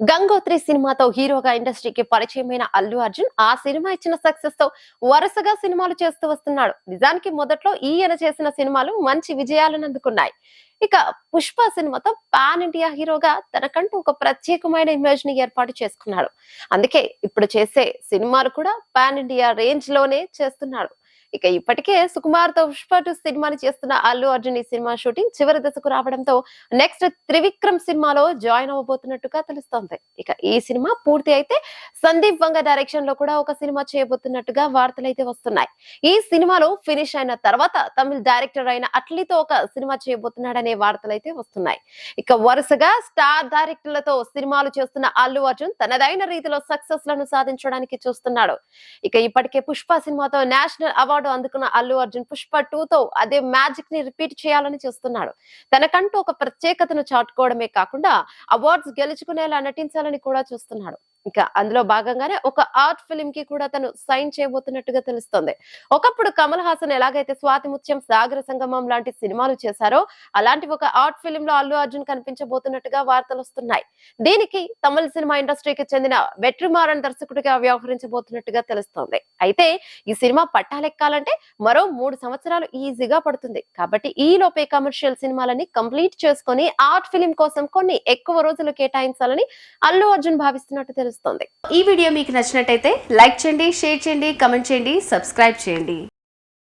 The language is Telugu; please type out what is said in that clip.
గంగోత్రి సినిమాతో హీరోగా ఇండస్ట్రీకి పరిచయమైన అల్లు అర్జున్ ఆ సినిమా ఇచ్చిన సక్సెస్ తో వరుసగా సినిమాలు చేస్తూ వస్తున్నాడు. నిజానికి మొదట్లో ఈయన చేసిన సినిమాలు మంచి విజయాలను అందుకున్నాయి. ఇక పుష్ప సినిమాతో పాన్ ఇండియా హీరోగా తనకంటూ ఒక ప్రత్యేకమైన ఇమేజ్ ని ఏర్పాటు చేసుకున్నాడు. అందుకే ఇప్పుడు చేసే సినిమాలు కూడా పాన్ ఇండియా రేంజ్ లోనే చేస్తున్నాడు. ఇక ఇప్పటికే సుకుమార్ తో పుష్ప 2 సినిమాని చేస్తున్న అల్లు అర్జున్ ఈ సినిమా షూటింగ్ చివరి దశకు రావడంతో నెక్స్ట్ త్రివిక్రమ్ సినిమాలో జాయిన్ అవ్వబోతున్నట్టుగా తెలుస్తోంది. ఇక ఈ సినిమా పూర్తి అయితే సందీప్ వంగ డైరెక్షన్ లో కూడా ఒక సినిమా చేయబోతున్నట్టుగా వార్తలైతే వస్తున్నాయి. ఈ సినిమాలో ఫినిష్ అయిన తర్వాత తమిళ డైరెక్టర్ అయిన అట్లీతో ఒక సినిమా చేయబోతున్నాడనే వార్తలైతే వస్తున్నాయి. ఇక వరుసగా స్టార్ డైరెక్టర్లతో సినిమాలు చేస్తున్న అల్లు అర్జున్ తనదైన రీతిలో సక్సెస్ లను సాధించడానికి చూస్తున్నాడు. ఇక ఇప్పటికే పుష్ప సినిమాతో నేషనల్ అవార్డు అందుకున్న అల్లు అర్జున్ పుష్ప 2 తో అదే మ్యాజిక్ ని రిపీట్ చేయాలని చూస్తున్నాడు. తనకంటూ ఒక ప్రత్యేకతను చాటుకోవడమే కాకుండా అవార్డ్స్ గెలుచుకునేలా నటించాలని కూడా చూస్తున్నాడు. ఇక అందులో భాగంగానే ఒక ఆర్ట్ ఫిల్మ్ కి కూడా తను సైన్ చేయబోతున్నట్టుగా తెలుస్తోంది. ఒకప్పుడు కమల్ హాసన్ ఎలాగైతే స్వాతి ముత్యం, సాగర సంగమం లాంటి సినిమాలు చేశారో అలాంటి ఒక ఆర్ట్ ఫిల్మ్ లో అల్లు అర్జున్ కనిపించబోతున్నట్టుగా వార్తలు వస్తున్నాయి. దీనికి తమిళ సినిమా ఇండస్ట్రీకి చెందిన వెట్రిమారన్ దర్శకుడిగా వ్యవహరించబోతున్నట్టుగా తెలుస్తోంది. అయితే ఈ సినిమా పట్టాలెక్కాలంటే మరో 3 సంవత్సరాలు ఈజీగా పడుతుంది. కాబట్టి ఈ లోపే కమర్షియల్ సినిమాలని కంప్లీట్ చేసుకొని ఆర్ట్ ఫిల్మ్ కోసం కొన్ని ఎక్కువ రోజులు కేటాయించాలని అల్లు అర్జున్ భావిస్తున్నట్టు తెలుస్తోంది. ఈ వీడియో మీకు నచ్చినట్టయితే లైక్ చేయండి, షేర్ చేయండి, కమెంట్ చేయండి, సబ్స్క్రైబ్ చేయండి.